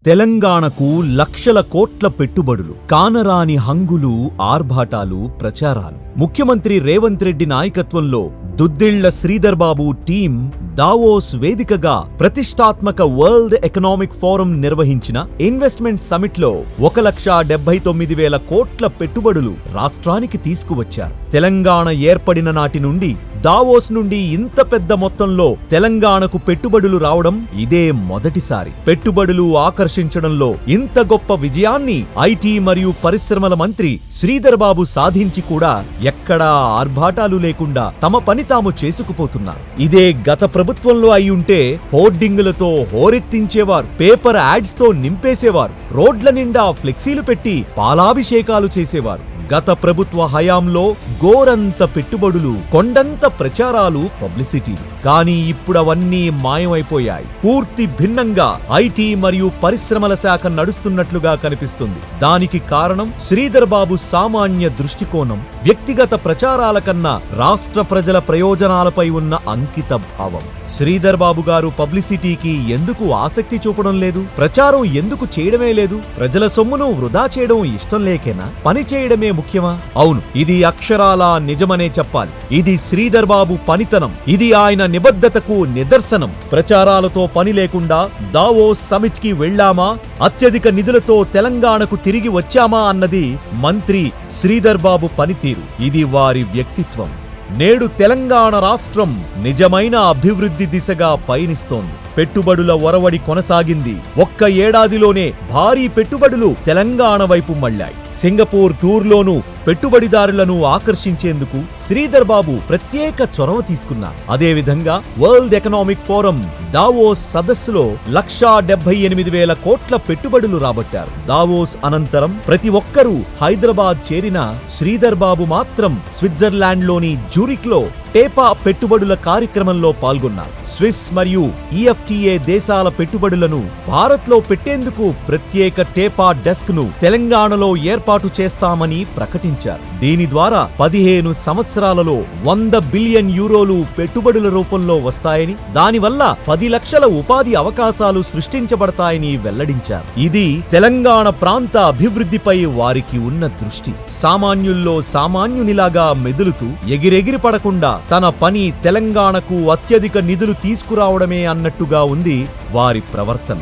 తెలంగాణకు లక్షల కోట్ల పెట్టుబడులు, కానరాని హంగులు, ఆర్భాటాలు, ప్రచారాలు. ముఖ్యమంత్రి రేవంత్ రెడ్డి నాయకత్వంలో దుద్దిళ్ల శ్రీధర్ బాబు టీం దావోస్ వేదికగా ప్రతిష్టాత్మక వరల్డ్ ఎకనామిక్ ఫోరం నిర్వహించిన ఇన్వెస్ట్మెంట్ సమిట్ లో 1,79,000 కోట్ల పెట్టుబడులు రాష్ట్రానికి తీసుకువచ్చారు. తెలంగాణ ఏర్పడిన నాటి నుండి దావోస్ నుండి ఇంత పెద్ద మొత్తంలో తెలంగాణకు పెట్టుబడులు రావడం ఇదే మొదటిసారి. పెట్టుబడులు ఆకర్షించడంలో ఇంత గొప్ప విజయాన్ని ఐటీ మరియు పరిశ్రమల మంత్రి శ్రీధర్ బాబు సాధించి కూడా ఎక్కడా ఆర్భాటాలు లేకుండా తమ పని తాము చేసుకుపోతున్నారు. ఇదే గత ప్రభుత్వంలో అయి ఉంటే హోర్డింగులతో హోరెత్తించేవారు, పేపర్ యాడ్స్ తో నింపేసేవారు, రోడ్ల నిండా ఫ్లెక్సీలు పెట్టి పాలాభిషేకాలు చేసేవారు. గత ప్రభుత్వ హయాంలో గోరంత పెట్టుబడులు, కొండంత ప్రచారాలు, పబ్లిసిటీలు. కానీ ఇప్పుడవన్నీ మాయమైపోయాయి. పూర్తి భిన్నంగా ఐటీ మరియు పరిశ్రమల శాఖ నడుస్తున్నట్లుగా కనిపిస్తుంది. దానికి కారణం శ్రీధర్ బాబు సామాన్య దృష్టికోణం, వ్యక్తిగత ప్రచారాల కన్నా రాష్ట్ర ప్రజల ప్రయోజనాలపై ఉన్న అంకిత భావం. శ్రీధర్ బాబు గారు పబ్లిసిటీకి ఎందుకు ఆసక్తి చూపడం లేదు? ప్రచారం ఎందుకు చేయడమే లేదు? ప్రజల సొమ్మును వృధా చేయడం ఇష్టం లేకేనా? పని చేయడమే ముఖ్యమా? అవును, ఇది అక్షరాలా నిజమనే చెప్పాలి. ఇది శ్రీధర్ బాబు పనితనం, ఇది ఆయన నిబద్ధతకు నిదర్శనం. ప్రచారాలతో పని లేకుండా దావోస్ సమిట్ కి వెళ్లామా, అత్యధిక నిధులతో తెలంగాణకు తిరిగి వచ్చామా అన్నది మంత్రి శ్రీధర్ బాబు పనితీరు. ఇది వారి వ్యక్తిత్వం. నేడు తెలంగాణ రాష్ట్రం నిజమైన అభివృద్ధి దిశగా పయనిస్తోంది. పెట్టుబడుల ఒరవడి కొనసాగింది. ఒక్క ఏడాదిలోనే భారీ పెట్టుబడులు తెలంగాణ వైపు మళ్లాయి. సింగపూర్ టూర్లోనూ పెట్టుబడిదారులను ఆకర్షించేందుకు శ్రీధర్ బాబు ప్రత్యేక చొరవ తీసుకున్నారు. అదేవిధంగా వరల్డ్ ఎకనామిక్ ఫోరం దావోస్ సదస్సులో 1,78,000 కోట్ల పెట్టుబడులు రాబట్టారు. దావోస్ అనంతరం ప్రతి ఒక్కరూ హైదరాబాద్ చేరిన శ్రీధర్ బాబు మాత్రం స్విట్జర్లాండ్లోని జ్యూరిక్లో టేపా పెట్టుబడుల కార్యక్రమంలో పాల్గొన్నారు. స్విస్ మరియు ఈఎఫ్టీఏ దేశాల పెట్టుబడులను భారత్లో పెట్టేందుకు ప్రత్యేక టేపా డెస్క్ ను తెలంగాణలో ఏర్పాటు చేస్తామని ప్రకటించారు. దీని ద్వారా 15 సంవత్సరాలలో 100 బిలియన్ యూరోలు పెట్టుబడుల రూపంలో వస్తాయని, దానివల్ల 10 లక్షల ఉపాధి అవకాశాలు సృష్టించబడతాయని వెల్లడించారు. ఇది తెలంగాణ ప్రాంత అభివృద్ధిపై వారికి ఉన్న దృష్టి. సామాన్యుల్లో సామాన్యునిలాగా మెదులుతూ ఎగిరెగిరి పడకుండా తన పని తెలంగాణకు అత్యధిక నిధులు తీసుకురావడమే అన్నట్టుగా ఉంది వారి ప్రవర్తన.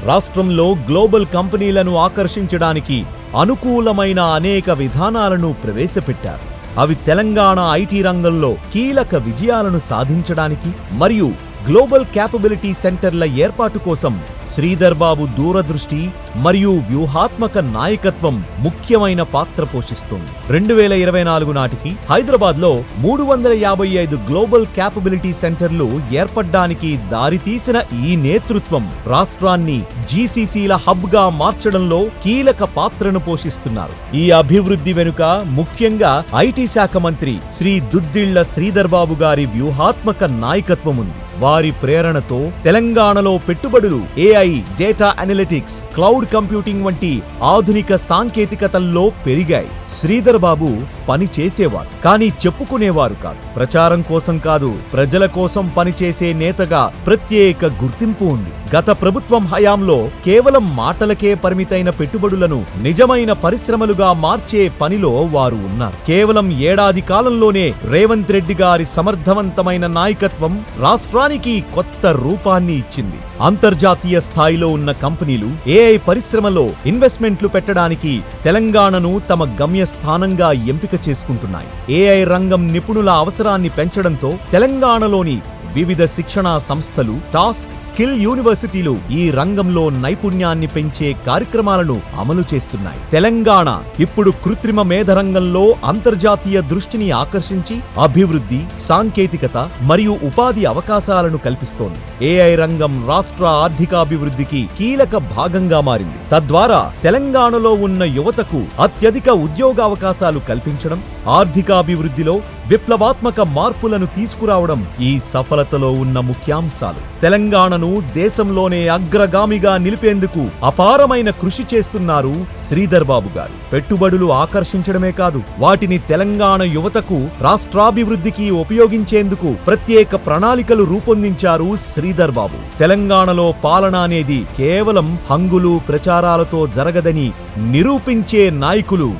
రాష్ట్రంలో గ్లోబల్ కంపెనీలను ఆకర్షించడానికి అనుకూలమైన అనేక విధానాలను ప్రవేశపెట్టారు. అవి తెలంగాణ ఐటీ రంగంలో కీలక విజయాలను సాధించడానికి మరియు గ్లోబల్ క్యాపబిలిటీ సెంటర్ల ఏర్పాటు కోసం శ్రీధర్ బాబు దూరదృష్టి మరియు వ్యూహాత్మక నాయకత్వం ముఖ్యమైన పాత్ర పోషిస్తుంది. 2024 నాటికి హైదరాబాద్లో 355 గ్లోబల్ క్యాపబిలిటీ సెంటర్లు ఏర్పడ్డానికి దారితీసిన ఈ నేతృత్వం రాష్ట్రాన్ని జీసీసీల హబ్ గా మార్చడంలో కీలక పాత్రను పోషిస్తున్నారు. ఈ అభివృద్ధి వెనుక ముఖ్యంగా ఐటీ శాఖ మంత్రి శ్రీ దుద్దిళ్ల శ్రీధర్ బాబు గారి వ్యూహాత్మక నాయకత్వం ఉంది. వారి ప్రేరణతో తెలంగాణలో పెట్టుబడులు AI, data analytics, cloud computing వంటి ఆధునిక సాంకేతికతల్లో పెరిగాయి. శ్రీధర్ బాబు పని చేసేవారు, కానీ చెప్పుకునేవారు కాదు. ప్రచారం కోసం కాదు, ప్రజల కోసం పనిచేసే నేతగా ప్రత్యేక గుర్తింపు ఉంది. గత ప్రభుత్వం హయాంలో కేవలం మాటలకే పరిమితైన పెట్టుబడులను నిజమైన పరిశ్రమలుగా మార్చే పనిలో వారు ఉన్నారు. కేవలం ఏడాది కాలంలోనే రేవంత్ రెడ్డి గారి సమర్థవంతమైన నాయకత్వం రాష్ట్రానికి కొత్త రూపాన్ని ఇచ్చింది. అంతర్జాతీయ స్థాయిలో ఉన్న కంపెనీలు ఏఐ పరిశ్రమలో ఇన్వెస్ట్మెంట్లు పెట్టడానికి తెలంగాణను తమ గమ్యస్థానంగా ఎంపిక చేసుకుంటున్నాయి. ఏఐ రంగం నిపుణుల అవసరాన్ని పెంచడంతో తెలంగాణలోని వివిధ శిక్షణా సంస్థలు, టాస్క్ స్కిల్ యూనివర్సిటీలు ఈ రంగంలో నైపుణ్యాన్ని పెంచే కార్యక్రమాలను అమలు చేస్తున్నాయి. తెలంగాణ ఇప్పుడు కృత్రిమ మేధ రంగంలో అంతర్జాతీయ దృష్టిని ఆకర్షించి అభివృద్ధి, సాంకేతికత మరియు ఉపాధి అవకాశాలను కల్పిస్తోంది. ఏఐ రంగం రాష్ట్ర ఆర్థికాభివృద్ధికి కీలక భాగంగా మారింది. తద్వారా తెలంగాణలో ఉన్న యువతకు అత్యధిక ఉద్యోగావకాశాలు కల్పించడం, ఆర్థికాభివృద్ధిలో విప్లవాత్మక మార్పులను తీసుకురావడం ఈ సఫలతలో ఉన్న ముఖ్యాంశాలు. తెలంగాణను దేశంలోనే అగ్రగామిగా నిలిపేందుకు అపారమైన కృషి చేస్తున్నారు శ్రీధర్ బాబు గారు. పెట్టుబడులు ఆకర్షించడమే కాదు, వాటిని తెలంగాణ యువతకు, రాష్ట్రాభివృద్ధికి ఉపయోగించేందుకు ప్రత్యేక ప్రణాళికలు రూపొందించారు శ్రీధర్ బాబు. తెలంగాణలో పాలన అనేది కేవలం హంగులు ప్రచారాలతో జరగదని నిరూపించే నాయకులు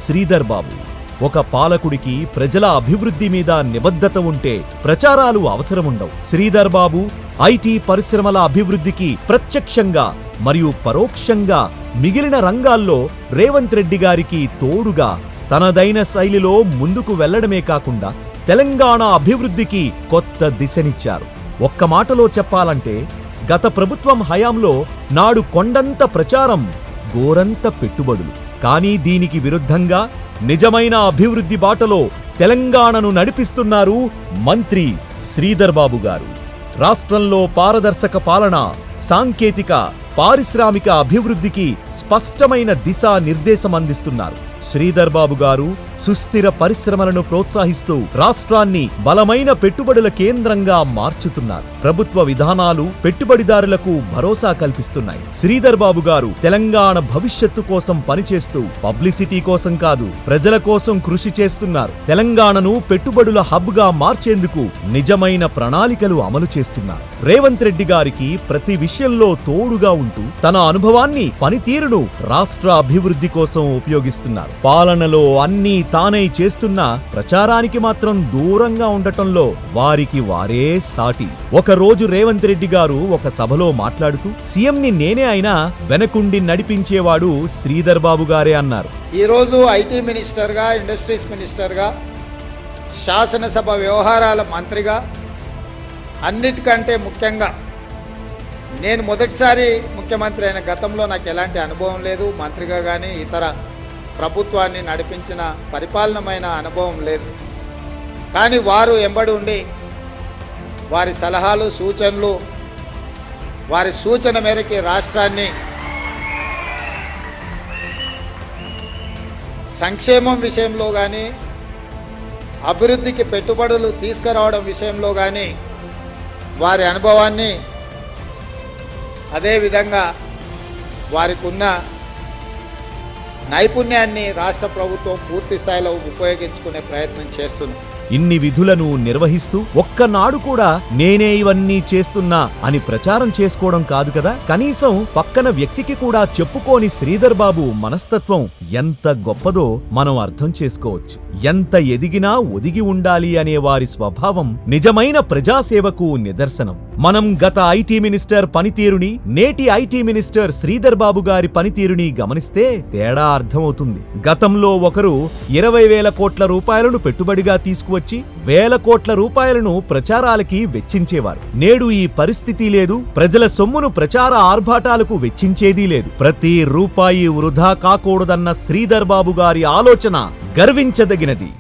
శ్రీధర్ బాబు. ఒక పాలకుడికి ప్రజల అభివృద్ధి మీద నిబద్ధత ఉంటే ప్రచారాలు అవసరముండవు. శ్రీధర్ బాబు ఐటీ పరిశ్రమల అభివృద్ధికి ప్రత్యక్షంగా మరియు పరోక్షంగా మిగిలిన రంగాల్లో రేవంత్ రెడ్డి గారికి తోడుగా తనదైన శైలిలో ముందుకు వెళ్లడమే కాకుండా తెలంగాణ అభివృద్ధికి కొత్త దిశనిచ్చారు. ఒక్క మాటలో చెప్పాలంటే గత ప్రభుత్వం హయాంలో నాడు కొండంత ప్రచారం, గోరంత పెట్టుబడులు. కానీ దీనికి విరుద్ధంగా నిజమైన అభివృద్ధి బాటలో తెలంగాణను నడిపిస్తున్నారు మంత్రి శ్రీధర్ బాబు గారు. రాష్ట్రంలో పారదర్శక పాలన, సాంకేతిక, పారిశ్రామిక అభివృద్ధికి స్పష్టమైన దిశా నిర్దేశం అందిస్తున్నారు. శ్రీధర్ బాబు గారు సుస్థిర పరిశ్రమలను ప్రోత్సహిస్తూ రాష్ట్రాన్ని బలమైన పెట్టుబడుల కేంద్రంగా మార్చుతున్నారు. ప్రభుత్వ విధానాలు పెట్టుబడిదారులకు భరోసా కల్పిస్తున్నాయి. శ్రీధర్ బాబు గారు తెలంగాణ భవిష్యత్తు కోసం పనిచేస్తూ పబ్లిసిటీ కోసం కాదు, ప్రజల కోసం కృషి చేస్తున్నారు. తెలంగాణను పెట్టుబడుల హబ్ గా మార్చేందుకు నిజమైన ప్రణాళికలు అమలు చేస్తున్నారు. రేవంత్ రెడ్డి గారికి ప్రతి విషయంలో తోడుగా ఉంటూ తన అనుభవాన్ని, పనితీరును రాష్ట్ర అభివృద్ధి కోసం ఉపయోగిస్తున్నారు. పాలనలో అన్నీ తానై చేస్తున్నా ప్రచారానికి మాత్రం దూరంగా ఉండటంలో వారికి వారే సాటి. ఒక రోజు రేవంత్ రెడ్డి గారు ఒక సభలో మాట్లాడుతూ సీఎంని నేనే అయినా వెనకుండి నడిపించేవాడు శ్రీధర్ బాబు గారే అన్నారు. ఈరోజు ఐటీ మినిస్టర్గా, ఇండస్ట్రీస్ మినిస్టర్గా, శాసనసభ వ్యవహారాల మంత్రిగా, అన్నిటికంటే ముఖ్యంగా నేను మొదటిసారి ముఖ్యమంత్రి అయిన గతంలో నాకు ఎలాంటి అనుభవం లేదు. మంత్రిగా కానీ ఇతర ప్రభుత్వాన్ని నడిపించిన పరిపాలనమైన అనుభవం లేదు. కానీ వారు ఎంబడి ఉండి వారి సలహాలు, సూచనలు, వారి సూచన మేరకు రాష్ట్రాన్ని సంక్షేమం విషయంలో కానీ, అభివృద్ధికి పెట్టుబడులు తీసుకురావడం విషయంలో కానీ వారి అనుభవాన్ని, అదేవిధంగా వారికి ఉన్న నైపుణ్యాన్ని రాష్ట్ర ప్రభుత్వం పూర్తి స్థాయిలో ఉపయోగించుకునే ప్రయత్నం చేస్తుంది. ఇన్ని విధులను నిర్వహిస్తూ ఒక్కనాడు కూడా నేనే ఇవన్నీ చేస్తున్నా అని ప్రచారం చేసుకోవడం కాదు కదా, కనీసం పక్కన వ్యక్తికి కూడా చెప్పుకోని శ్రీధర్ బాబు మనస్తత్వం ఎంత గొప్పదో మనం అర్థం చేసుకోవచ్చు. ఎంత ఎదిగినా ఒదిగి ఉండాలి అనే వారి స్వభావం నిజమైన ప్రజాసేవకు నిదర్శనం. మనం గత ఐటీ మినిస్టర్ పనితీరుని, నేటి ఐటీ మినిస్టర్ శ్రీధర్ బాబు గారి పనితీరుని గమనిస్తే తేడా అర్థమవుతుంది. గతంలో ఒకరు 20,000 కోట్ల రూపాయలను పెట్టుబడిగా తీసుకువచ్చి వేల కోట్ల రూపాయలను ప్రచారాలకి వెచ్చించేవారు. నేడు ఈ పరిస్థితి లేదు. ప్రజల సొమ్మును ప్రచార ఆర్భాటాలకు వెచ్చించేదీ లేదు. ప్రతి రూపాయి వృధా కాకూడదన్న శ్రీధర్ బాబు గారి ఆలోచన గర్వించదగినది.